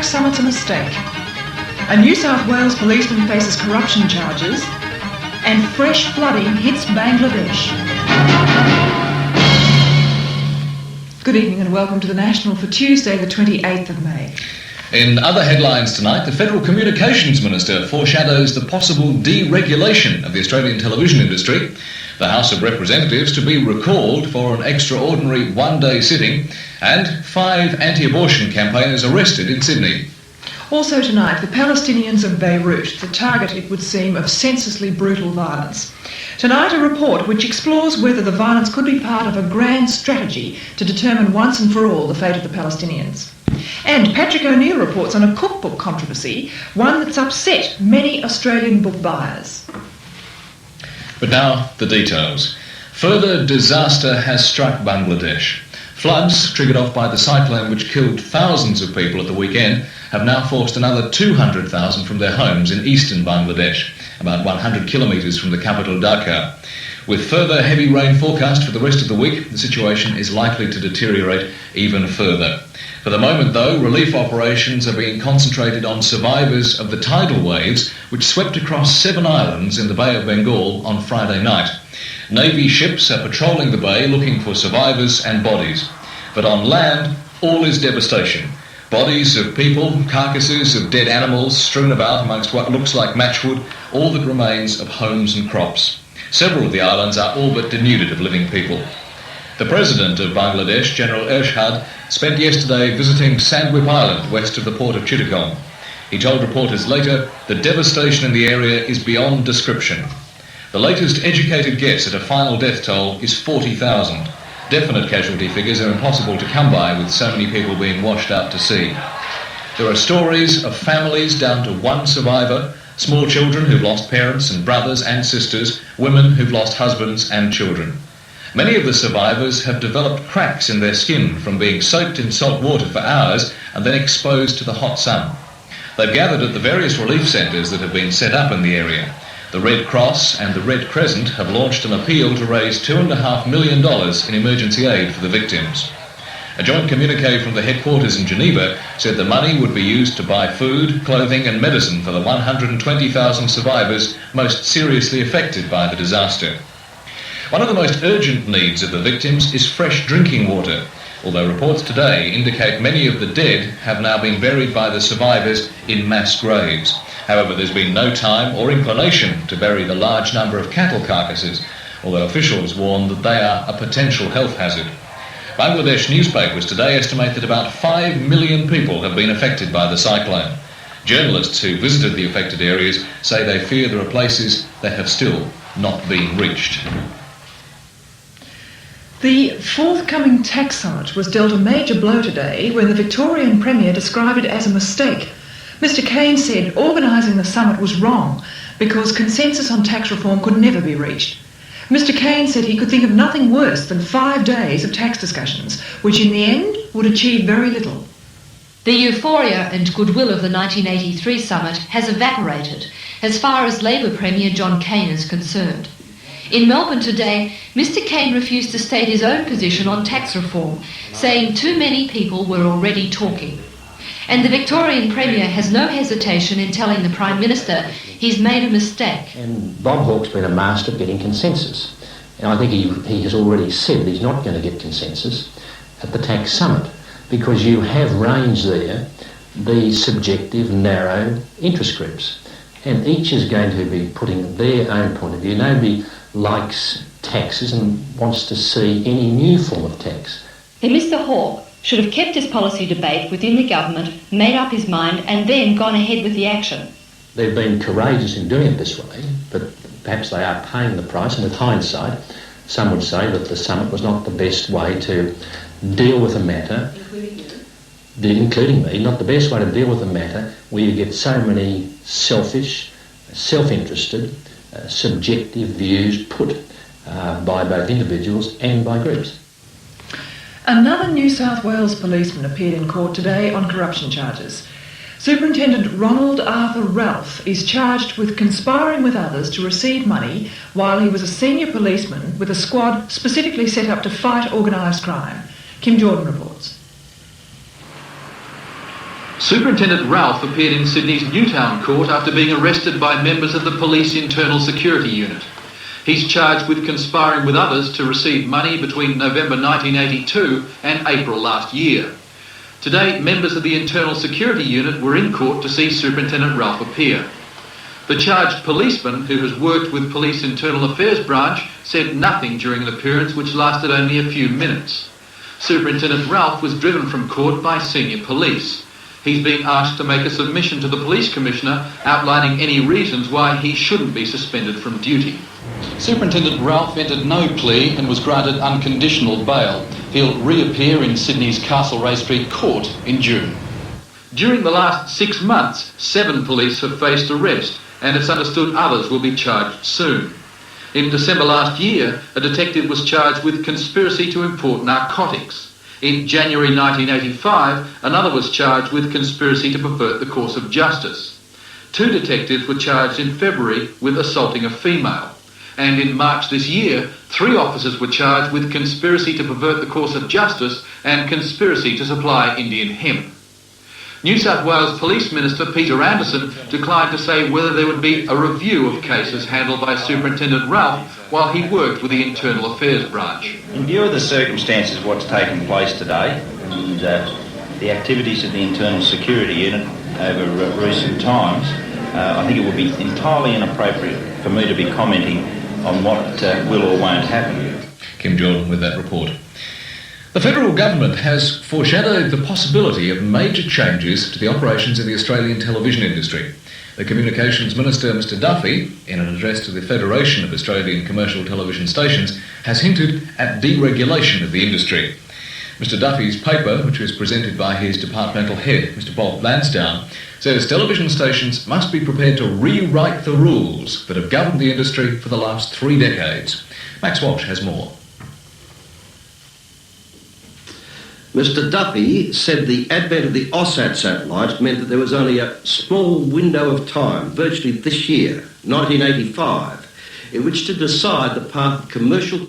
tax summit's a mistake. A New South Wales policeman faces corruption charges, and fresh flooding hits Bangladesh. Good evening and welcome to the National for Tuesday, the 28th of May. In other headlines tonight, the Federal Communications Minister foreshadows the possible deregulation of the Australian television industry, the House of Representatives to be recalled for an extraordinary one-day sitting, and 5 anti-abortion campaigners arrested in Sydney. Also tonight, the Palestinians of Beirut, the target, it would seem, of senselessly brutal violence. Tonight, a report which explores whether the violence could be part of a grand strategy to determine once and for all the fate of the Palestinians. And Patrick O'Neill reports on a cookbook controversy, one that's upset many Australian book buyers. But now, the details. Further disaster has struck Bangladesh. Floods, triggered off by the cyclone which killed thousands of people at the weekend, have now forced another 200,000 from their homes in eastern Bangladesh, about 100 kilometres from the capital Dhaka. With further heavy rain forecast for the rest of the week, the situation is likely to deteriorate even further. For the moment, though, relief operations are being concentrated on survivors of the tidal waves which swept across 7 islands in the Bay of Bengal on Friday night. Navy ships are patrolling the bay looking for survivors and bodies. But on land, all is devastation. Bodies of people, carcasses of dead animals strewn about amongst what looks like matchwood, all that remains of homes and crops. Several of the islands are all but denuded of living people. The President of Bangladesh, General Ershad, spent yesterday visiting Sandwip Island west of the port of Chittagong. He told reporters later the devastation in the area is beyond description. The latest educated guess at a final death toll is 40,000. Definite casualty figures are impossible to come by with so many people being washed out to sea. There are stories of families down to 1 survivor, small children who've lost parents and brothers and sisters, women who've lost husbands and children. Many of the survivors have developed cracks in their skin from being soaked in salt water for hours and then exposed to the hot sun. They've gathered at the various relief centres that have been set up in the area. The Red Cross and the Red Crescent have launched an appeal to raise $2.5 million in emergency aid for the victims. A joint communique from the headquarters in Geneva said the money would be used to buy food, clothing and medicine for the 120,000 survivors most seriously affected by the disaster. One of the most urgent needs of the victims is fresh drinking water, although reports today indicate many of the dead have now been buried by the survivors in mass graves. However, there's been no time or inclination to bury the large number of cattle carcasses, although officials warn that they are a potential health hazard. Bangladesh newspapers today estimate that about 5 million people have been affected by the cyclone. Journalists who visited the affected areas say they fear there are places that have still not been reached. The forthcoming tax summit was dealt a major blow today when the Victorian Premier described it as a mistake. Mr. CAIN said organising the summit was wrong because consensus on tax reform could never be reached. Mr. CAIN said he could think of nothing worse than 5 days of tax discussions, which in the end would achieve very little. The euphoria and goodwill of the 1983 summit has evaporated as far as Labor Premier John CAIN is concerned. In Melbourne today, Mr. CAIN refused to state his own position on tax reform, saying too many people were already talking. And the Victorian Premier has no hesitation in telling the Prime Minister he's made a mistake. And Bob Hawke's been a master of getting consensus. And I think he has already said that he's not going to get consensus at the tax summit because you have ranged there the subjective, narrow interest groups. And each is going to be putting their own point of view. Nobody likes taxes and wants to see any new form of tax. And Mr. Hawke should have kept his policy debate within the government, made up his mind and then gone ahead with the action. They've been courageous in doing it this way, but perhaps they are paying the price, and with hindsight, some would say that the summit was not the best way to deal with a matter, including me, not the best way to deal with a matter where you get so many selfish, self-interested, subjective views put by both individuals and by groups. Another New South Wales policeman appeared in court today on corruption charges. Superintendent Ronald Arthur Ralph is charged with conspiring with others to receive money while he was a senior policeman with a squad specifically set up to fight organised crime. Kim Jordan reports. Superintendent Ralph appeared in Sydney's Newtown Court after being arrested by members of the Police Internal Security Unit. He's charged with conspiring with others to receive money between November 1982 and April last year. Today, members of the Internal Security Unit were in court to see Superintendent Ralph appear. The charged policeman, who has worked with Police Internal Affairs Branch, said nothing during an appearance which lasted only a few minutes. Superintendent Ralph was driven from court by senior police. He's been asked to make a submission to the Police Commissioner outlining any reasons why he shouldn't be suspended from duty. Superintendent Ralph entered no plea and was granted unconditional bail. He'll reappear in Sydney's Castlereagh Street Court in June. During the last 6 months, 7 police have faced arrest, and it's understood others will be charged soon. In December last year, a detective was charged with conspiracy to import narcotics. In January 1985, another was charged with conspiracy to pervert the course of justice. 2 detectives were charged in February with assaulting a female. And in March this year, 3 officers were charged with conspiracy to pervert the course of justice and conspiracy to supply Indian hemp. New South Wales Police Minister Peter Anderson declined to say whether there would be a review of cases handled by Superintendent Ralph while he worked with the Internal Affairs Branch. In view of the circumstances of what's taken place today and the activities of the Internal Security Unit over recent times, I think it would be entirely inappropriate for me to be commenting on what will or won't happen. Kim Jordan with that report. The federal government has foreshadowed the possibility of major changes to the operations of the Australian television industry. The Communications Minister, Mr. Duffy, in an address to the Federation of Australian Commercial Television Stations, has hinted at deregulation of the industry. Mr. Duffy's paper, which was presented by his departmental head, Mr. Bob Lansdowne, says television stations must be prepared to rewrite the rules that have governed the industry for the last 3 decades. Max Walsh has more. Mr. Duffy said the advent of the AUSAT satellite meant that there was only a small window of time, virtually this year, 1985, in which to decide the path of commercial